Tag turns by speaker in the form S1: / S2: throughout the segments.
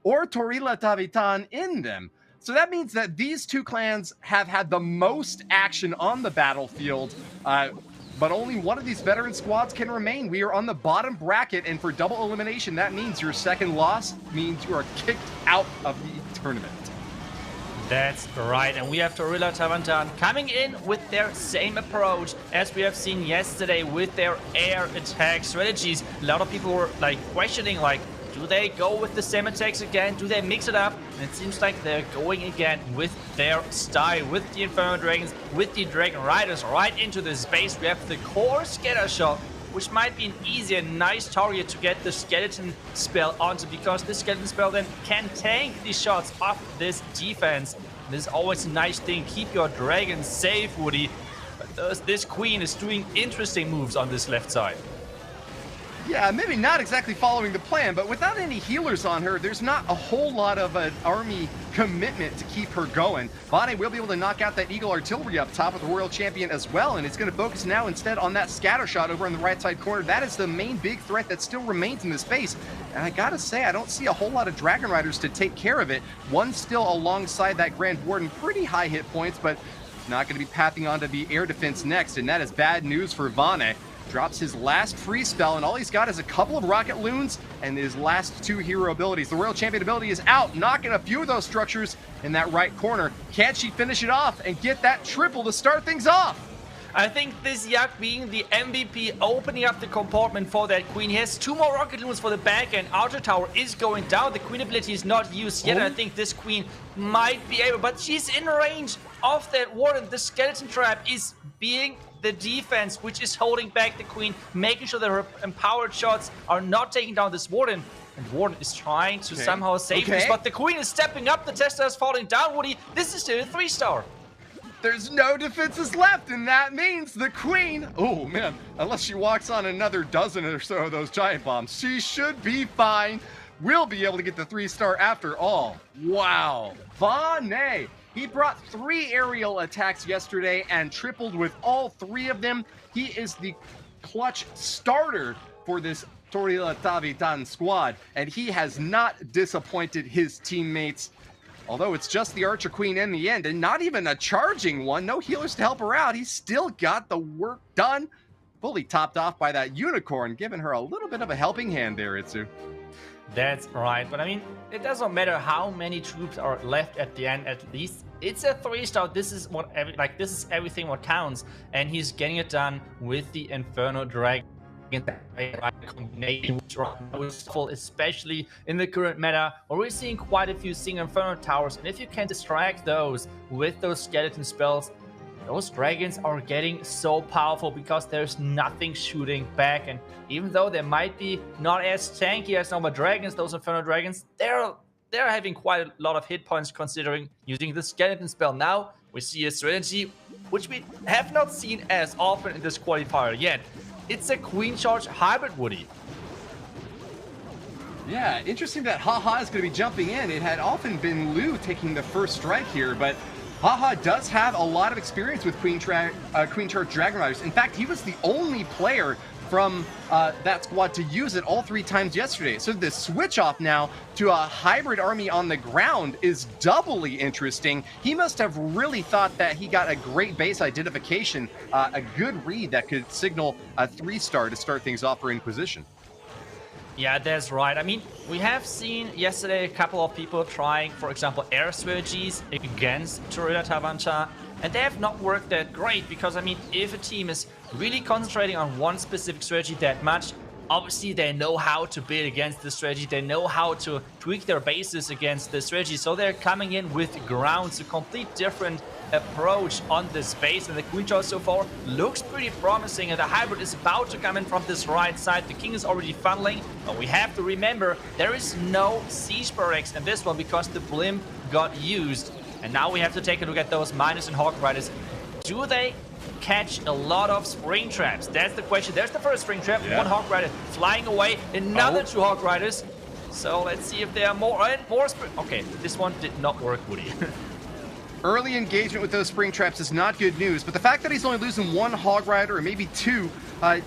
S1: or Torilla Tavataan in them. So that means that these two clans have had the most action on the battlefield, but only one of these veteran squads can remain. We are on the bottom bracket, and for double elimination, that means your second loss means you are kicked out of the tournament.
S2: That's right, and we have Torilla Tavataan coming in with their same approach as we have seen yesterday with their air attack strategies. A lot of people were like questioning, like, do they go with the same attacks again? Do they mix it up? And it seems like they're going again with their style, with the Inferno Dragons, with the Dragon Riders right into this base. We have the core scatter shot, which might be an easy and nice target to get the skeleton spell onto, because the skeleton spell then can tank the shots off this defense. This is always a nice thing. Keep your dragons safe, Woody. But this queen is doing interesting moves on this left side.
S1: Yeah, maybe not exactly following the plan, but without any healers on her, there's not a whole lot of an army commitment to keep her going. Vane will be able to knock out that Eagle Artillery up top with the Royal Champion as well, and it's going to focus now instead on that scatter shot over on the right side corner. That is the main big threat that still remains in this space. And I gotta say, I don't see a whole lot of Dragon Riders to take care of it. One still alongside that Grand Warden, pretty high hit points, but not going to be pathing onto the air defense next, and that is bad news for Vane. Drops his last free spell, and all he's got is a couple of rocket loons and his last two hero abilities. The Royal Champion ability is out, knocking a few of those structures in that right corner. Can she finish it off and get that triple to start things off?
S2: I think this Yak being the MVP, opening up the compartment for that queen. He has two more rocket loons for the back, and outer tower is going down. The queen ability is not used yet. I think this queen might be able, but she's in range of that warden. The skeleton trap is being the defense, which is holding back the queen, making sure that her empowered shots are not taking down this warden. And Warden is trying to somehow save this, but the queen is stepping up. The tester is falling down, Woody. This is still a 3-star.
S1: There's no defenses left, and that means the queen, oh man, unless she walks on another dozen or so of those giant bombs, she should be fine. We'll be able to get the 3-star after all. Wow. Vane. He brought 3 aerial attacks yesterday and tripled with all 3 of them. He is the clutch starter for this Torilla Tavataan squad, and he has not disappointed his teammates. Although it's just the Archer Queen in the end, and not even a charging one. No healers to help her out. He's still got the work done. Fully topped off by that Unicorn, giving her a little bit of a helping hand there, Itsu.
S2: That's right, but I mean, it doesn't matter how many troops are left at the end. At least it's a 3-star. This is what this is everything what counts, and he's getting it done with the Inferno Dragon. Combination, which are useful, especially in the current meta, where we're seeing quite a few single Inferno towers, and if you can distract those with those skeleton spells, those dragons are getting so powerful because there's nothing shooting back. And even though they might be not as tanky as normal dragons, those Inferno dragons, they're having quite a lot of hit points considering using the skeleton spell. Now we see a strategy which we have not seen as often in this qualifier yet. It's a queen charge hybrid, Woody.
S1: Yeah, interesting that Haha is going to be jumping in. It had often been Lu taking the first strike here, but Haha does have a lot of experience with Queen Charge Dragon Riders. In fact, he was the only player from that squad to use it all 3 times yesterday. So the switch off now to a hybrid army on the ground is doubly interesting. He must have really thought that he got a great base identification, a good read that could signal a 3-star to start things off for Inquisition.
S2: Yeah, that's right. I mean, we have seen yesterday a couple of people trying, for example, air strategies against Torilla Tavataan, and they have not worked that great because, I mean, if a team is really concentrating on one specific strategy that much, obviously they know how to build against the strategy, they know how to tweak their bases against the strategy, so they're coming in with grounds, a complete different approach on this base, and the Queen Charge so far looks pretty promising, and the hybrid is about to come in from this right side. The King is already funneling, but we have to remember there is no Siege Barracks in this one because the blimp got used, and now we have to take a look at those Miners and Hawk Riders. Do they catch a lot of spring traps? That's the question. There's the first spring trap, one Hawk Rider flying away, another 2 Hawk Riders. So let's see if there are more okay, this one did not work, Woody.
S1: Early engagement with those spring traps is not good news, but the fact that he's only losing 1 Hog Rider or maybe 2,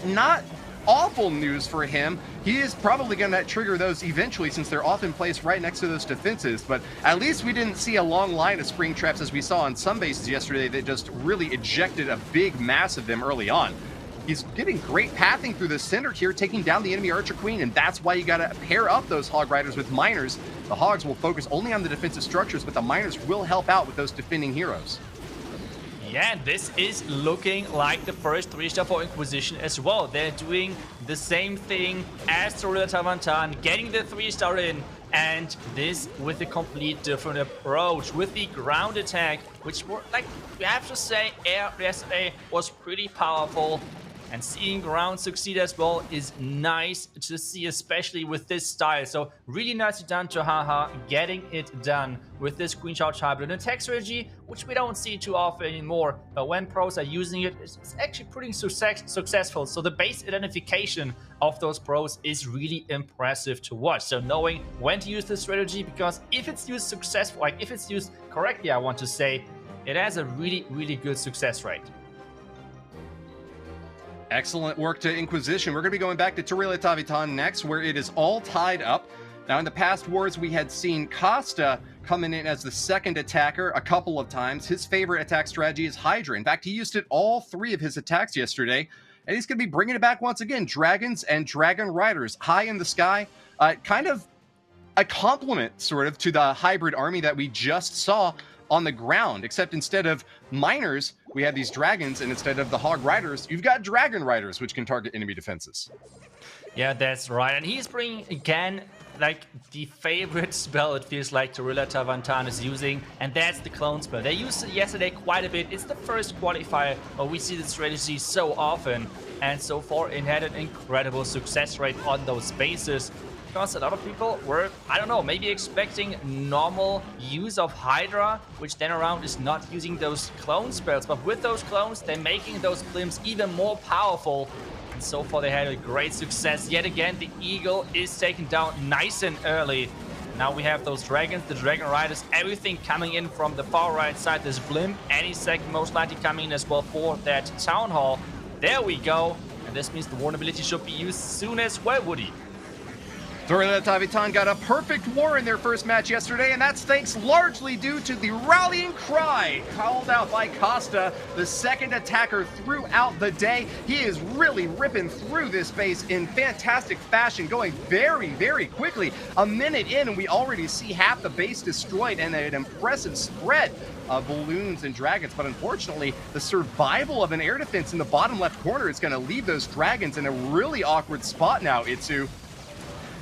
S1: not awful news for him. He is probably going to trigger those eventually since they're often placed right next to those defenses, but at least we didn't see a long line of spring traps as we saw on some bases yesterday that just really ejected a big mass of them early on. He's getting great pathing through the center here, taking down the enemy Archer Queen, and that's why you gotta pair up those Hog Riders with Miners. The Hogs will focus only on the defensive structures, but the Miners will help out with those defending heroes.
S2: Yeah, this is looking like the first 3-star for Inquisition as well. They're doing the same thing as Torilla Tavataan, getting the 3-star in, and this with a complete different approach, with the ground attack, which were, like, we have to say, air yesterday was pretty powerful. And seeing ground succeed as well is nice to see, especially with this style. So really nicely done to Haha, getting it done with this Queen Charge Hybrid attack strategy, which we don't see too often anymore. But when pros are using it, it's actually pretty successful. So the base identification of those pros is really impressive to watch. So knowing when to use this strategy, because if it's used successful, like if it's used correctly, I want to say, it has a really, really good success rate.
S1: Excellent work to Inquisition. We're going to be going back to Torilla Tavataan next, where it is all tied up. Now, in the past wars, we had seen Costa coming in as the second attacker a couple of times. His favorite attack strategy is Hydra. In fact, he used it all 3 of his attacks yesterday, and he's going to be bringing it back once again. Dragons and Dragon Riders high in the sky. Kind of a complement, sort of, to the hybrid army that we just saw on the ground, except instead of Miners, we have these dragons, and instead of the Hog Riders, you've got Dragon Riders, which can target enemy defenses.
S2: Yeah, that's right. And he's bringing, again, like the favorite spell it feels like Torilla Tavataan is using, and that's the clone spell. They used it yesterday quite a bit. It's the first qualifier where we see the strategy so often, and so far it had an incredible success rate on those spaces. Because a lot of people were, I don't know, maybe expecting normal use of Hydra, which then around is not using those clone spells. But with those clones, they're making those blimps even more powerful. And so far they had a great success. Yet again, the Eagle is taken down nice and early. Now we have those dragons, the Dragon Riders, everything coming in from the far right side. This blimp, any second most likely coming in as well for that Town Hall. There we go. And this means the vulnerability should be used soon as well, Woody.
S1: Torilla Tavataan got a perfect war in their first match yesterday, and that's thanks largely due to the rallying cry called out by Costa, the second attacker throughout the day. He is really ripping through this base in fantastic fashion, going very, very quickly. A minute in, and we already see half the base destroyed and an impressive spread of balloons and dragons. But unfortunately, the survival of an air defense in the bottom left corner is going to leave those dragons in a really awkward spot now, Itsu.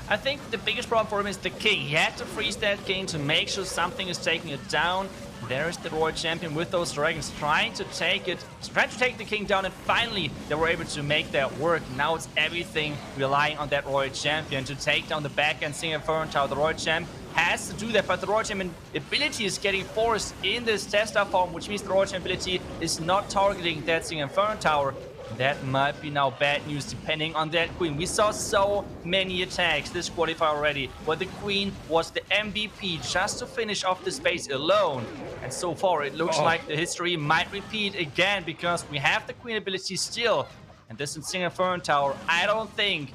S2: I think the biggest problem for him is the king. He had to freeze that king to make sure something is taking it down. There's the Royal Champion with those dragons trying to take the king down, and finally they were able to make that work. Now it's everything relying on that Royal Champion to take down the back-end Single Inferno Tower. The Royal Champ has to do that, but the Royal Champion ability is getting forced in this tester form, which means the Royal Champion ability is not targeting that Single Inferno Tower. That might be now bad news depending on that Queen. We saw so many attacks this qualifier already, where the Queen was the MVP just to finish off the space alone. And so far it looks like the history might repeat again, because we have the Queen ability still. And this is Single Inferno Tower. I don't think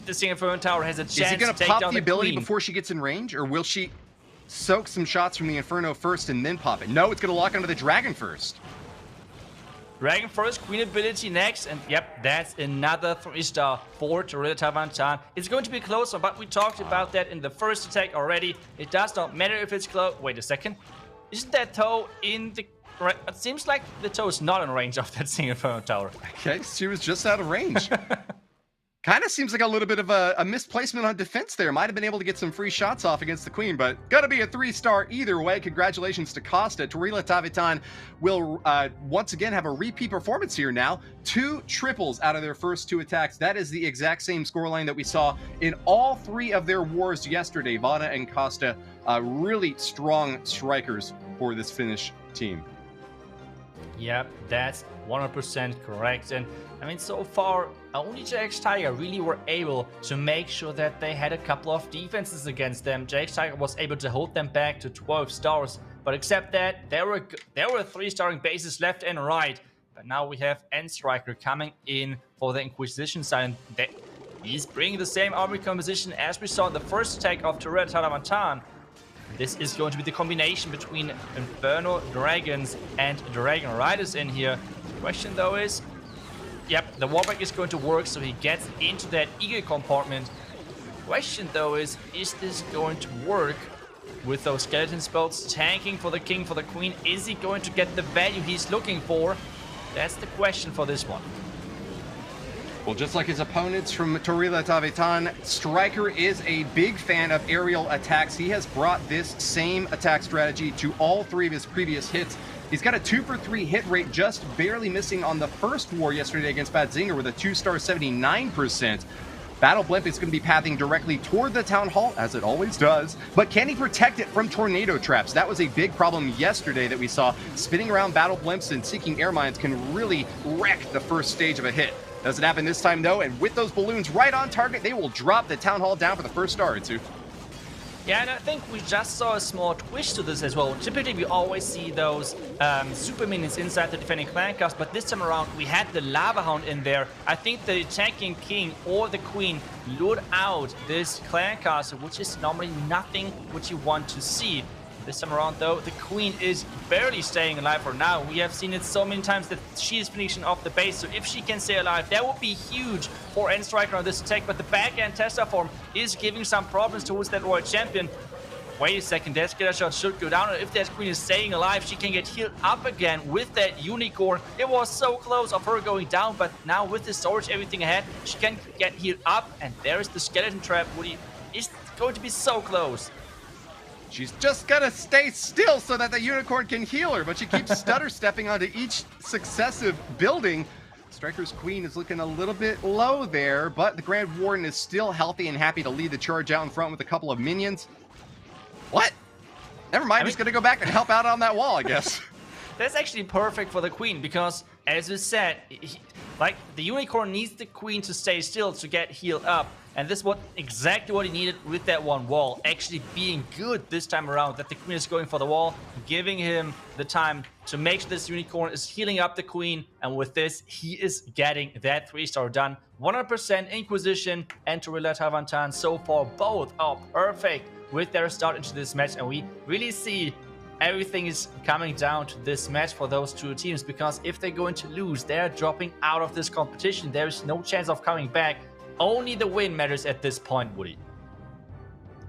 S2: the Single Inferno Tower has a chance to take down the Queen. Is he going to pop the ability
S1: before she gets in range, or will she soak some shots from the Inferno first and then pop it? No, it's going to lock onto the Dragon first.
S2: Dragon first, Queen ability next, and yep, that's another 3-star for Torilla Tavataan. It's going to be closer, but we talked about that in the first attack already. It does not matter if it's close. Wait a second. Isn't that toe in the... It seems like the toe is not in range of that Single Inferno Tower.
S1: Okay, she was just out of range. Kind of seems like a little bit of a misplacement on defense there. Might have been able to get some free shots off against the Queen, but gotta be a 3-star either way. Congratulations to Costa. Torilla Tavataan will once again have a repeat performance here now. 2 triples out of their first 2 attacks. That is the exact same scoreline that we saw in all 3 of their wars yesterday. Vana and Costa, really strong strikers for this Finnish team.
S2: Yep, that's 100% correct. And I mean, so far, only JX Tiger really were able to make sure that they had a couple of defenses against them. JX Tiger was able to hold them back to 12 stars. But except that, there were 3-starring bases left and right. But now we have End Striker coming in for the Inquisition side, and he's bringing the same army composition as we saw in the first attack of Torilla Tavataan. This is going to be the combination between Inferno Dragons and Dragon Riders in here. The question though is, yep, the Warbreak is going to work, so he gets into that Eagle compartment. Question though is this going to work with those skeleton spells tanking for the king, for the queen? Is he going to get the value he's looking for? That's the question for this one.
S1: Well, just like his opponents from Torilla Tavataan, Striker is a big fan of aerial attacks. He has brought this same attack strategy to all 3 of his previous hits. He's got a 2-for-3 hit rate, just barely missing on the first war yesterday against Bad Zinger with a 2-star 79%. Battle Blimp is going to be pathing directly toward the Town Hall, as it always does. But can he protect it from tornado traps? That was a big problem yesterday that we saw. Spinning around Battle Blimps and seeking air mines can really wreck the first stage of a hit. Doesn't happen this time, though, and with those balloons right on target, they will drop the Town Hall down for the first star or 2.
S2: Yeah, and I think we just saw a small twist to this as well. Typically, we always see those super minions inside the defending clan cast, but this time around, we had the Lava Hound in there. I think the attacking king or the queen lured out this clan castle, which is normally nothing what you want to see. This time around, though, the queen is barely staying alive for now. We have seen it so many times that she is finishing off the base, so if she can stay alive, that would be huge for End Striker on this attack. But the backhand Tesla form is giving some problems towards that Royal Champion. Wait a second, that Scatter Shot should go down, and if that queen is staying alive, she can get healed up again with that Unicorn. It was so close of her going down, but now with the storage, everything ahead, she can get healed up, and there is the skeleton trap. Woody is going to be so close.
S1: She's just gotta stay still so that the Unicorn can heal her, but she keeps stutter stepping onto each successive building. Striker's queen is looking a little bit low there, but the Grand Warden is still healthy and happy to lead the charge out in front with a couple of minions. What? Never mind, he's gonna go back and help out on that wall, I guess.
S2: That's actually perfect for the queen, because as you said, like, the Unicorn needs the queen to stay still to get healed up. And this is exactly what he needed with that one wall. Actually being good this time around, that the queen is going for the wall, giving him the time to make sure this Unicorn is healing up the queen. And with this, he is getting that 3-star done. 100% Inquisition and Torilla Tavataan so far both are perfect with their start into this match. And we really see everything is coming down to this match for those 2 teams, because if they're going to lose, they're dropping out of this competition. There is no chance of coming back. Only the win matters at this point, Woody.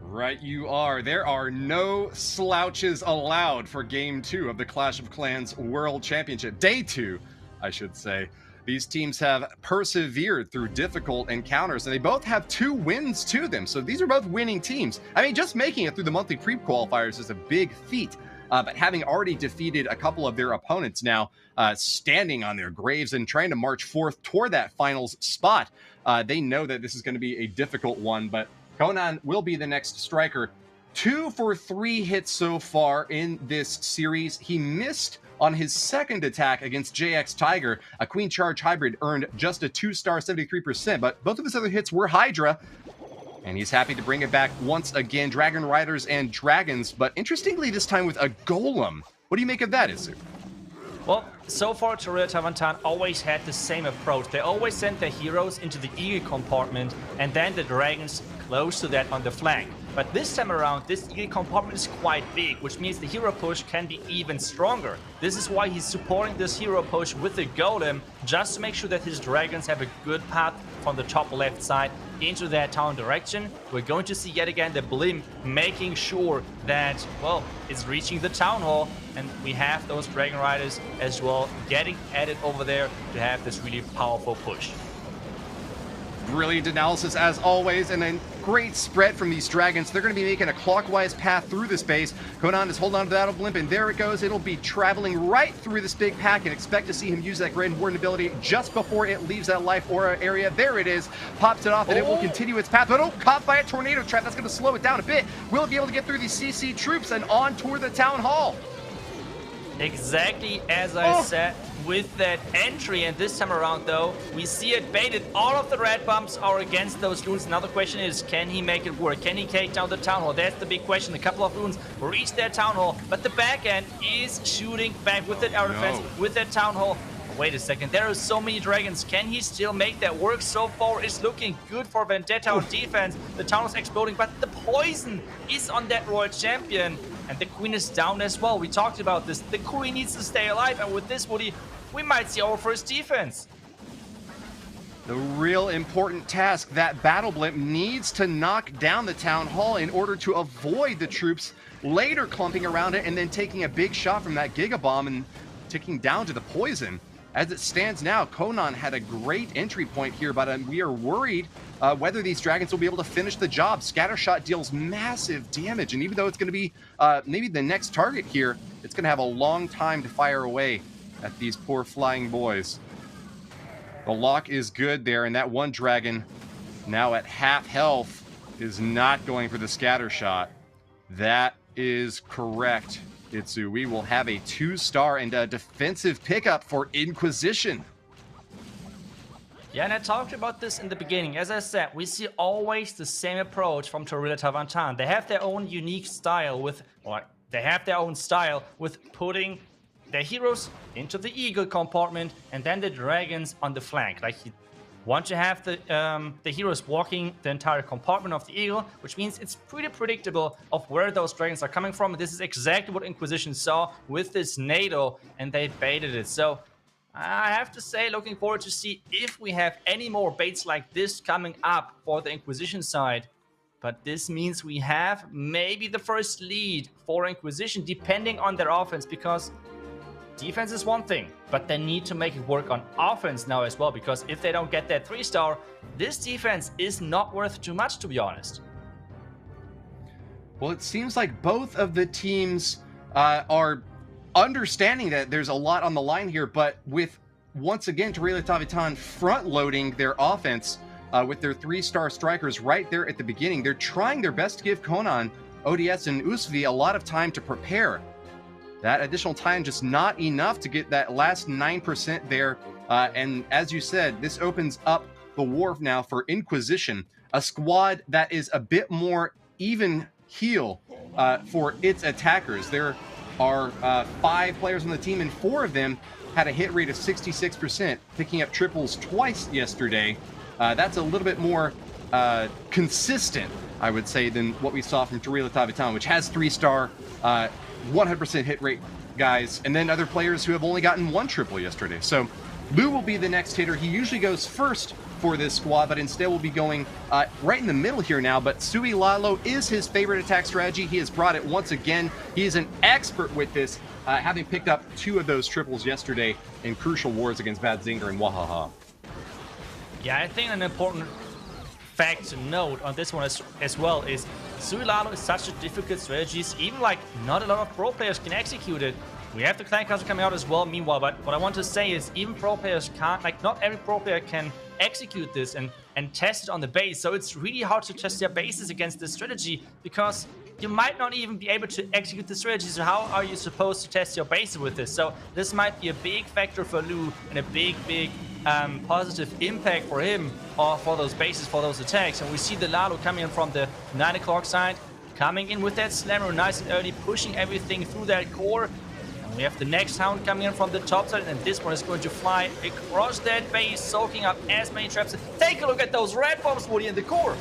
S1: Right you are. There are no slouches allowed for Game 2 of the Clash of Clans World Championship. Day 2, I should say. These teams have persevered through difficult encounters, and they both have 2 wins to them. So these are both winning teams. I mean, just making it through the monthly pre-qualifiers is a big feat. But having already defeated a couple of their opponents now, standing on their graves and trying to march forth toward that finals spot, they know that this is going to be a difficult one. But Conan will be the next striker. 2 for 3 hits so far in this series. He missed on his second attack against JX Tiger. A Queen Charge Hybrid earned just a 2-star 73%, but both of his other hits were Hydra. And he's happy to bring it back once again. Dragon Riders and Dragons, but interestingly this time with a Golem. What do you make of that, Isu?
S2: Well, so far Torilla Tavataan always had the same approach. They always sent their heroes into the Eagle compartment and then the Dragons close to that on the flank. But this time around, this Eagle compartment is quite big, which means the hero push can be even stronger. This is why he's supporting this hero push with the Golem, just to make sure that his Dragons have a good path from the top left side into that town direction. We're going to see yet again the Blimp making sure that, well, it's reaching the town hall, and we have those Dragon Riders as well getting added over there to have this really powerful push.
S1: Brilliant analysis as always, and then great spread from these Dragons. They're going to be making a clockwise path through this base. Conan is holding on to that Blimp, and there it goes. It'll be traveling right through this big pack, and expect to see him use that Grand Warden ability just before it leaves that Life Aura area. There it is. Pops it off, and it will continue its path. But caught by a tornado trap. That's going to slow it down a bit. Will it be able to get through these CC troops and on toward the town hall?
S2: Exactly as I said with that entry, and this time around though, we see it baited. All of the red bumps are against those runes. Now the question is, can he make it work? Can he take down the town hall? That's the big question. A couple of runes reach that town hall, but the back end is shooting back with that air defense, with that town hall. wait a second, there are so many dragons. Can he still make that work? So far, it's looking good for Vendetta on defense. The town is exploding, but the poison is on that Royal Champion. And the queen is down as well. We talked about this. The queen needs to stay alive, and with this, Woody, we might see our first defense.
S1: The real important task, that battle blimp needs to knock down the town hall in order to avoid the troops later clumping around it and then taking a big shot from that Giga Bomb and ticking down to the poison. As it stands now, Conan had a great entry point here, but we are worried whether these dragons will be able to finish the job. Scattershot deals massive damage, and even though it's going to be maybe the next target here, it's going to have a long time to fire away at these poor flying boys. The lock is good there, and that one dragon, now at half health, is not going for the scatter shot. That is correct, Itsu. We will have a 2-star and a defensive pickup for Inquisition.
S2: Yeah, and I talked about this in the beginning. As I said, we see always the same approach from Torilla Tavataan. They have their own unique style with putting the heroes into the eagle compartment and then the dragons on the flank. Like, you want to have the heroes walking the entire compartment of the eagle, which means it's pretty predictable of where those dragons are coming from. This is exactly what Inquisition saw with this NATO, and they baited it. So I have to say, looking forward to see if we have any more baits like this coming up for the Inquisition side. But this means we have maybe the first lead for Inquisition, depending on their offense, because defense is one thing, but they need to make it work on offense now as well, because if they don't get that 3-star, this defense is not worth too much, to be honest.
S1: Well, it seems like both of the teams are understanding that there's a lot on the line here, but with, once again, Torilla Tavataan front-loading their offense with their 3-star strikers right there at the beginning, they're trying their best to give Conan, ODS, and Usvi a lot of time to prepare. That additional time just not enough to get that last 9% there. And as you said, this opens up the war now for Inquisition, a squad that is a bit more even heel for its attackers. There are 5 players on the team, and 4 of them had a hit rate of 66%, picking up triples twice yesterday. That's a little bit more consistent, I would say, than what we saw from Torilla Tavataan, which has 3-star 100% hit rate guys, and then other players who have only gotten 1 triple yesterday. So Lou will be the next hitter. He usually goes first for this squad, but instead will be going right in the middle here now. But Sui Lalo is his favorite attack strategy. He has brought it once again. He is an expert with this, having picked up 2 of those triples yesterday in crucial wars against Bad Zinger and Wahaha.
S2: Yeah, I think an important fact to note on this one as well is Sui Lalo is such a difficult strategy. Even like not a lot of pro players can execute it. We have the clan castle coming out as well meanwhile, but what I want to say is even pro players can't, like not every pro player can execute this and test it on the base. So it's really hard to test their bases against this strategy, because you might not even be able to execute the strategy. So how are you supposed to test your bases with this? So this might be a big factor for Lou and a big positive impact for him or for those bases, for those attacks. And we see the Lalo coming in from the 9 o'clock side, coming in with that slammer nice and early, pushing everything through that core. And we have the next hound coming in from the top side, and this one is going to fly across that base, soaking up as many traps. Take a look at those red bombs, Woody, in the core.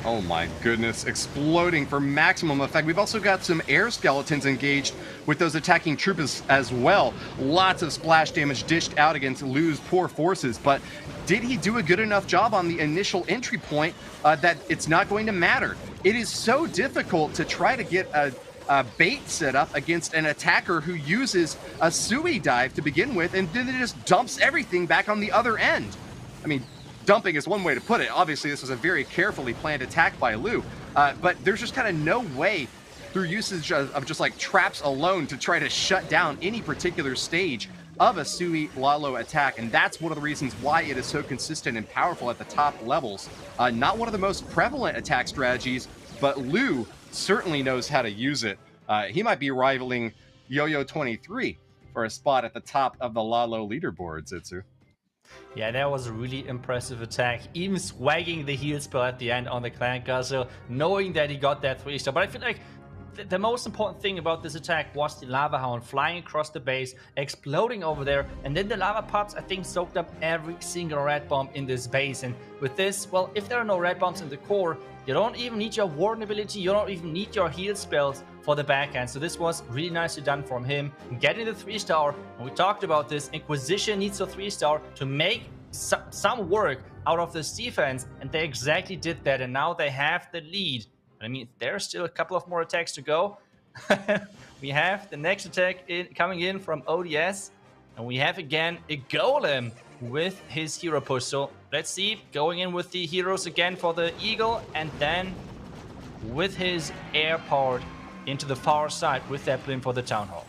S1: Oh my goodness, exploding for maximum effect. We've also got some air skeletons engaged with those attacking troops as well. Lots of splash damage dished out against Lou's poor forces, but did he do a good enough job on the initial entry point that it's not going to matter? It is so difficult to try to get a bait set up against an attacker who uses a Sui dive to begin with, and then it just dumps everything back on the other end. I mean, dumping is one way to put it. Obviously, this was a very carefully planned attack by Lou, but there's just kind of no way through usage of just like traps alone to try to shut down any particular stage of a Sui Lalo attack, and that's one of the reasons why it is so consistent and powerful at the top levels. Not one of the most prevalent attack strategies, but Lou certainly knows how to use it. He might be rivaling Yo-Yo 23 for a spot at the top of the Lalo leaderboards, Itsu.
S2: Yeah, that was a really impressive attack. Even swagging the heal spell at the end on the clan castle, knowing that he got that 3-star. But I feel like the most important thing about this attack was the Lava Hound flying across the base, exploding over there, and then the lava pots, I think, soaked up every single red bomb in this base. And with this, well, if there are no red bombs in the core, you don't even need your warden ability, you don't even need your heal spells for the backhand. So this was really nicely done from him, getting the 3-star. And we talked about this, Inquisition needs a 3-star to make some work out of this defense, and they exactly did that, and now they have the lead. I mean, there's still a couple of more attacks to go. We have the next attack coming in from ODS, and we have again a Golem with his hero push. So let's see, going in with the heroes again for the Eagle, and then with his air part into the far side with that blimp for the Town Hall.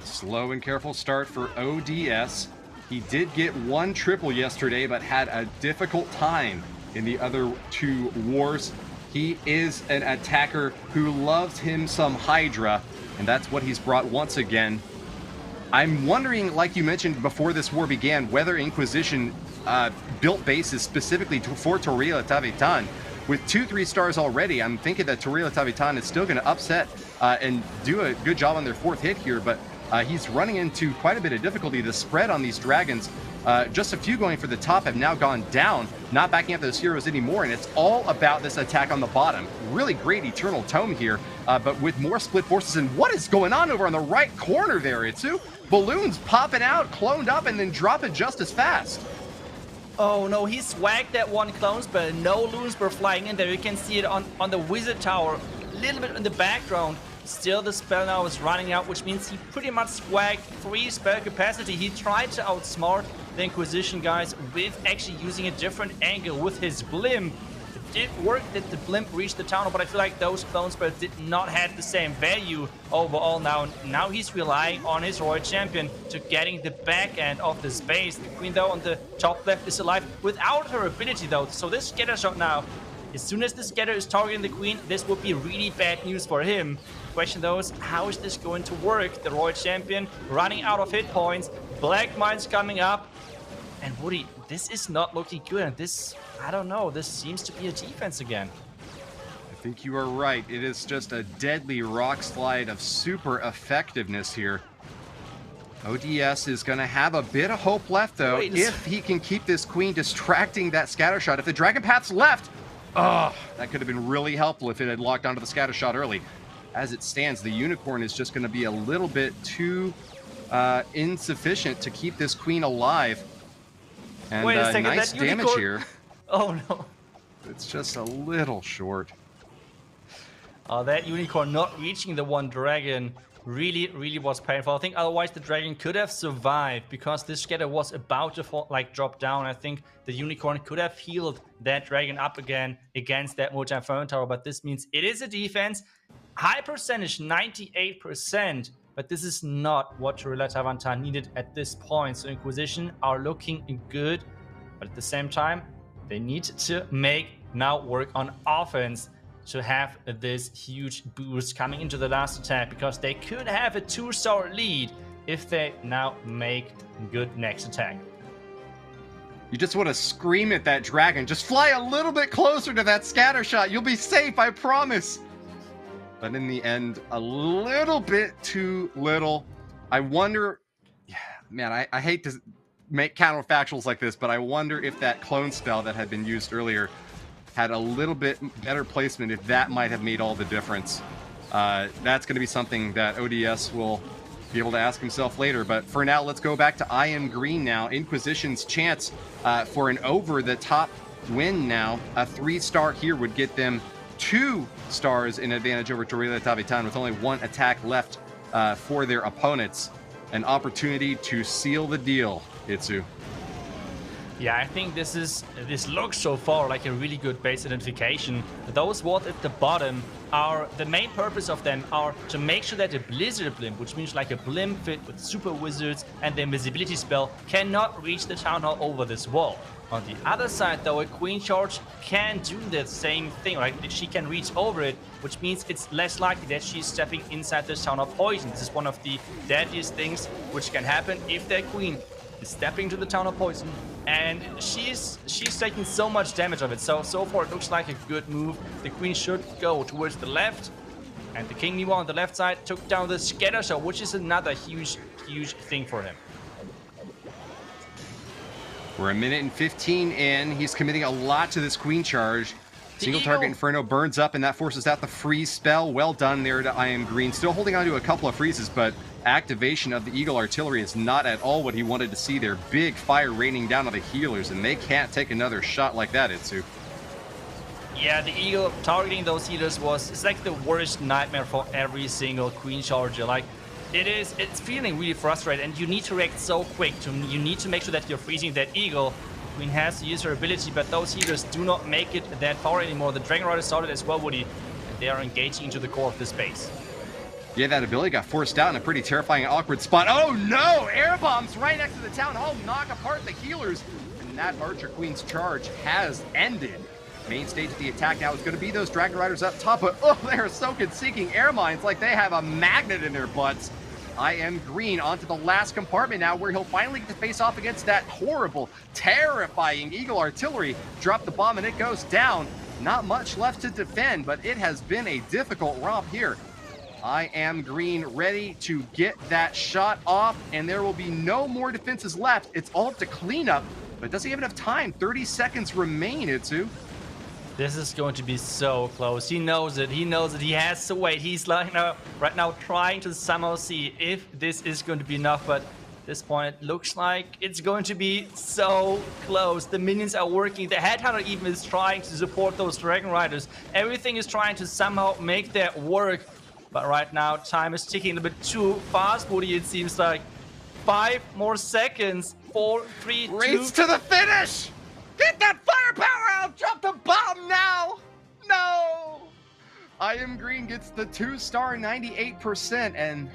S1: Slow and careful start for ODS. He did get 1 triple yesterday, but had a difficult time in the other 2 wars. He is an attacker who loves him some Hydra, and that's what he's brought once again. I'm wondering, like you mentioned before this war began, whether Inquisition built bases specifically for Torilla Tavataan. With 2 3-stars already, I'm thinking that Torilla Tavataan is still going to upset and do a good job on their 4th hit here, but he's running into quite a bit of difficulty. The spread on these dragons, just a few going for the top, have now gone down, not backing up those heroes anymore, and it's all about this attack on the bottom. Really great Eternal Tome here, but with more split forces. And what is going on over on the right corner there, Itsu? Balloons popping out, cloned up, and then dropping just as fast.
S2: Oh no, he swagged that 1 clones, but no loons were flying in there. You can see it on the Wizard Tower, a little bit in the background. Still, the spell now is running out, which means he pretty much swagged 3 spell capacity. He tried to outsmart the Inquisition guys with actually using a different angle with his blimp. It did work that the blimp reached the town, but I feel like those clone spells did not have the same value overall now. Now he's relying on his Royal Champion to getting the back end of the space. The Queen, though, on the top left is alive without her ability, though. So this scatter shot now, as soon as the scatter is targeting the Queen, this would be really bad news for him. Question though is, how is this going to work? The Royal Champion running out of hit points, Black Mines coming up, and Woody, this is not looking good. And this, I don't know, this seems to be a defense again.
S1: I think you are right. It is just a deadly rock slide of super effectiveness here. ODS is going to have a bit of hope left, though, if he can keep this Queen distracting that scatter shot. If the Dragon Path's left, that could have been really helpful if it had locked onto the scatter shot early. As it stands, the Unicorn is just going to be a little bit too insufficient to keep this Queen alive. And
S2: wait a second,
S1: nice
S2: that
S1: damage
S2: Unicorn...
S1: here.
S2: Oh no.
S1: It's just a little short.
S2: That Unicorn not reaching the 1 dragon really was painful. I think otherwise the dragon could have survived, because this scatter was about to fall, drop down. I think the Unicorn could have healed that dragon up again against that multi-inferno tower, but this means it is a defense. High percentage, 98%, but this is not what Torilla Tavataan needed at this point. So Inquisition are looking good, but at the same time, they need to make now work on offense to have this huge boost coming into the last attack, because they could have a 2-star lead if they now make good next attack.
S1: You just want to scream at that dragon. Just fly a little bit closer to that scatter shot. You'll be safe, I promise. But in the end, a little bit too little. I wonder, man, I hate to make counterfactuals like this, but I wonder if that clone spell that had been used earlier had a little bit better placement, if that might have made all the difference. That's going to be something that ODS will be able to ask himself later. But for now, let's go back to I Am Green now. Inquisition's chance for an over-the-top win now. A 3-star here would get them 2 stars in advantage over Torilla Tavataan, with only 1 attack left for their opponents. An opportunity to seal the deal, Itsu.
S2: Yeah, I think this looks so far like a really good base identification. Those wards at the bottom are, the main purpose of them are to make sure that the Blizzard Blimp, which means like a blimp fit with super wizards and the invisibility spell, cannot reach the Town Hall over this wall. On the other side, though, a Queen Charge can do the same thing, right? She can reach over it, which means it's less likely that she's stepping inside this Town Hall poison. This is one of the deadliest things which can happen if that Queen is stepping to the Town of Poison, and she's taking so much damage of it. So far it looks like a good move. The Queen should go towards the left, and the King Niwa on the left side took down the Scatter Shot, which is another huge thing for him.
S1: We're a minute and 15 in. He's committing a lot to this Queen charge. Single target Inferno burns up, and that forces out the freeze spell. Well done there to I Am Green. Still holding on to a couple of freezes, but activation of the Eagle Artillery is not at all what he wanted to see there. Big fire raining down on the healers, and they can't take another shot like that, Itsu.
S2: Yeah, the Eagle targeting those healers it's like the worst nightmare for every single Queen charger. Like, it's feeling really frustrating, and you need to react so quick. You need to make sure that you're freezing that Eagle. Queen has to use her ability, but those healers do not make it that far anymore. The Dragon Rider started as well, Woody, and they are engaging into the core of this base.
S1: Yeah, that ability got forced out in a pretty terrifying, awkward spot. Oh no! Air bombs right next to the Town Hall knock apart the healers, and that Archer Queen's charge has ended. Main stage of the attack now is going to be those Dragon Riders up top, but oh, they're soaking, seeking air mines like they have a magnet in their butts. I Am Green onto the last compartment now, where he'll finally get to face off against that horrible, terrifying Eagle Artillery. Drop the bomb and it goes down. Not much left to defend, but it has been a difficult romp here. I Am Green ready to get that shot off, and there will be no more defenses left. It's all up to cleanup, but does he have enough time? 30 seconds remain, Itsu.
S2: This is going to be so close. He knows it. He knows that he has to wait. He's like right now trying to somehow see if this is going to be enough, but at this point it looks like it's going to be so close. The minions are working. The Headhunter even is trying to support those Dragon Riders. Everything is trying to somehow make that work. But right now, time is ticking a bit too fast, Woody, it seems like. 5 more seconds. 4, 3, 2...
S1: Race to the finish! Get that firepower out! Drop the bomb now! No! I Am Green gets the 2-star 98%, and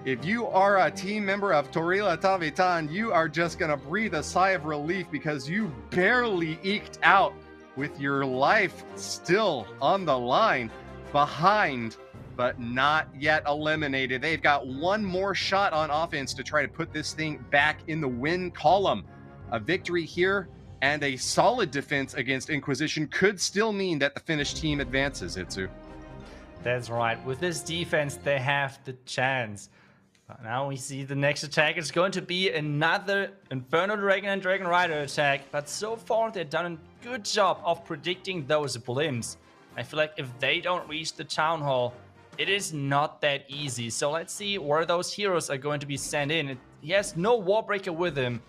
S1: if you are a team member of Torilla Tavataan, you are just gonna breathe a sigh of relief because you barely eked out with your life still on the line, behind, but not yet eliminated. They've got one more shot on offense to try to put this thing back in the win column. A victory here and a solid defense against Inquisition could still mean that the Finnish team advances, Itsu.
S2: That's right. With this defense, they have the chance. But now we see the next attack. It's going to be another Inferno Dragon and Dragon Rider attack. But so far, they've done a good job of predicting those blimps. I feel like if they don't reach the Town Hall, it is not that easy. So let's see where those heroes are going to be sent in. He has no Warbreaker with him.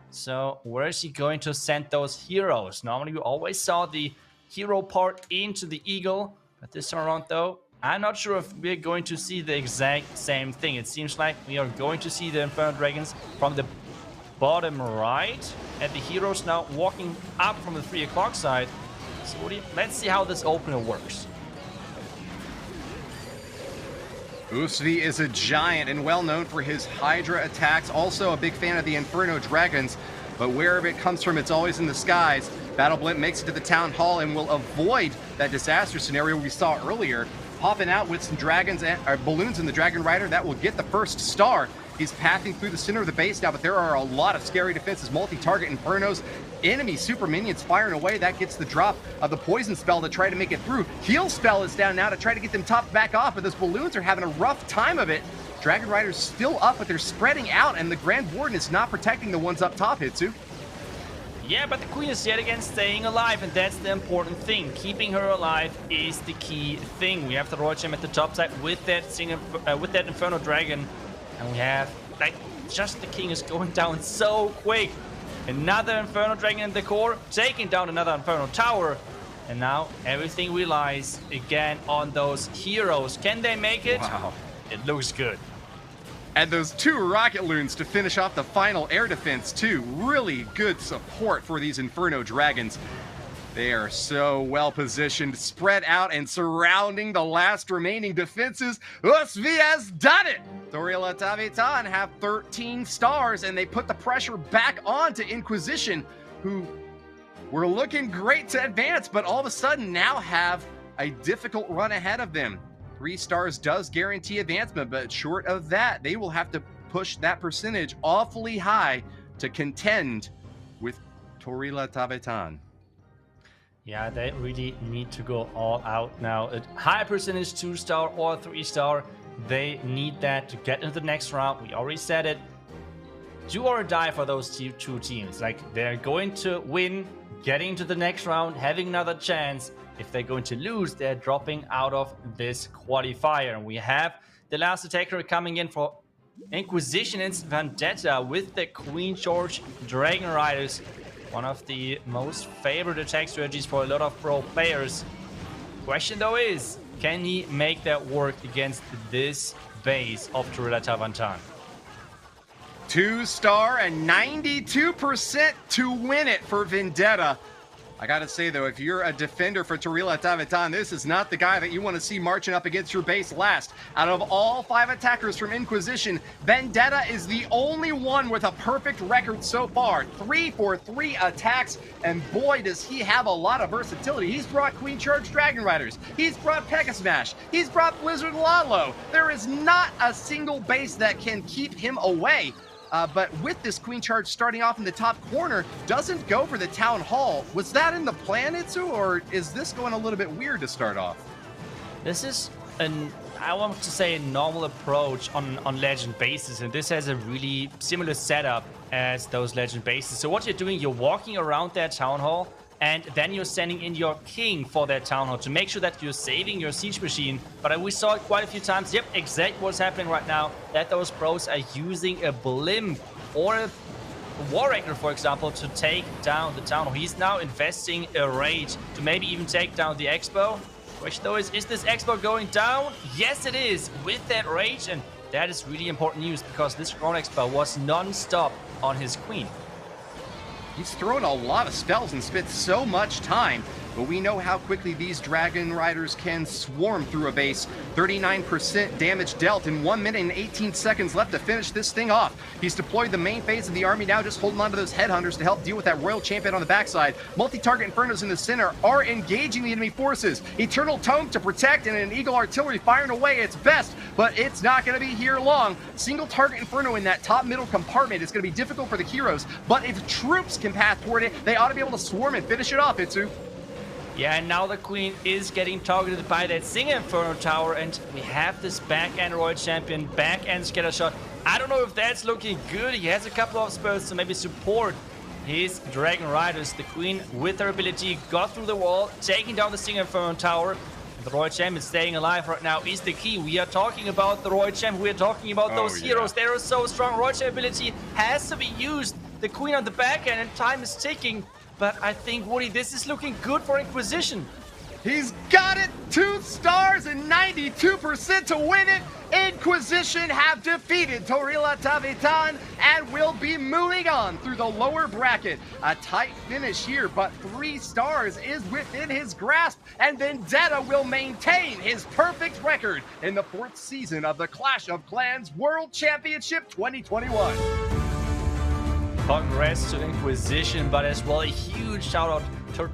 S2: So where is he going to send those heroes? Normally we always saw the hero part into the Eagle. But this time around though, I'm not sure if we're going to see the exact same thing. It seems like we are going to see the Inferno Dragons from the bottom right. And the heroes now walking up from the 3 o'clock side. So let's see how this opener works.
S1: Usvi is a giant and well known for his Hydra attacks. Also a big fan of the Inferno Dragons, but wherever it comes from, it's always in the skies. Battle Blimp makes it to the Town Hall and will avoid that disaster scenario we saw earlier. Popping out with some dragons and balloons in the Dragon Rider that will get the first star. He's pathing through the center of the base now, but there are a lot of scary defenses. Multi-target Infernos, enemy super minions firing away. That gets the drop of the poison spell to try to make it through. Heal spell is down now to try to get them topped back off, but those balloons are having a rough time of it. Dragon Rider's still up, but they're spreading out, and the Grand Warden is not protecting the ones up top, Hitsu.
S2: Yeah, but the Queen is yet again staying alive, and that's the important thing. Keeping her alive is the key thing. We have the Royal Gem at the top side with that Inferno Dragon, and we have, like, just the King is going down so quick. Another Inferno Dragon in the core, taking down another Inferno Tower, and now everything relies again on those heroes. Can they make it?
S1: Wow.
S2: It looks good.
S1: And those 2 rocket loons to finish off the final air defense, too. Really good support for these Inferno Dragons. They are so well positioned, spread out and surrounding the last remaining defenses. Usvi has done it! Torilla Tavataan have 13 stars, and they put the pressure back on to Inquisition, who were looking great to advance, but all of a sudden now have a difficult run ahead of them. 3 stars does guarantee advancement, but short of that, they will have to push that percentage awfully high to contend with Torilla Tavataan.
S2: Yeah, they really need to go all out now. A high percentage 2-star or 3-star. They need that to get into the next round. We already said it. Do or die for those two teams. Like, they're going to win, getting to the next round, having another chance. If they're going to lose, they're dropping out of this qualifier. And we have the last attacker coming in for Inquisition and Vendetta with the Queen George Dragon Riders. One of the most favorite attack strategies for a lot of pro players. Question though is, can he make that work against this base of Torilla Tavataan?
S1: 2-star and 92% to win it for Vendetta. I gotta say though, if you're a defender for Torilla Tavataan, this is not the guy that you want to see marching up against your base last. Out of all 5 attackers from Inquisition, Vendetta is the only one with a perfect record so far. 3 for 3 attacks, and boy does he have a lot of versatility. He's brought Queen Charge Dragon Riders, he's brought Pegasmash, he's brought Blizzard Lalo. There is not a single base that can keep him away. But with this Queen Charge starting off in the top corner, doesn't go for the Town Hall. Was that in the plan, Itsu, or is this going a little bit weird to start off?
S2: This is I want to say, a normal approach on Legend bases, and this has a really similar setup as those Legend bases. So what you're doing, you're walking around that Town Hall, and then you're sending in your king for that Town Hall to make sure that you're saving your siege machine. But we saw it quite a few times. Yep, exactly what's happening right now, that those pros are using a blimp or a War Ranger, for example, to take down the Town Hall. He's now investing a rage to maybe even take down the Expo. Question though is this Expo going down? Yes, it is, with that rage, and that is really important news because this Ground Expo was non-stop on his queen.
S1: He's thrown a lot of spells and spent so much time, but we know how quickly these Dragon Riders can swarm through a base. 39% damage dealt in 1 minute and 18 seconds left to finish this thing off. He's deployed the main phase of the army now, just holding on to those headhunters to help deal with that Royal Champion on the backside. Multi-target Infernos in the center are engaging the enemy forces. Eternal Tome to protect, and an Eagle Artillery firing away its best, but it's not going to be here long. Single target Inferno in that top middle compartment is going to be difficult for the heroes, but if troops can path toward it, they ought to be able to swarm and finish it off, Itsu.
S2: Yeah, and now the Queen is getting targeted by that single Inferno Tower, and we have this back-end Royal Champion, back-end Scatter Shot. I don't know if that's looking good. He has a couple of spells to maybe support his Dragon Riders. The Queen, with her ability, got through the wall, taking down the single Inferno Tower. And the Royal Champion staying alive right now is the key. We are talking about the Royal Champion. We are talking about those heroes. They are so strong. Royal Champion ability has to be used. The Queen on the back-end, and time is ticking. But I think, Woody, this is looking good for Inquisition.
S1: He's got it! 2 stars and 92% to win it! Inquisition have defeated Torilla Tavataan and will be moving on through the lower bracket. A tight finish here, but 3 stars is within his grasp, and Vendetta will maintain his perfect record in the 4th season of the Clash of Clans World Championship 2021.
S2: Congrats to Inquisition, but as well a huge shout out to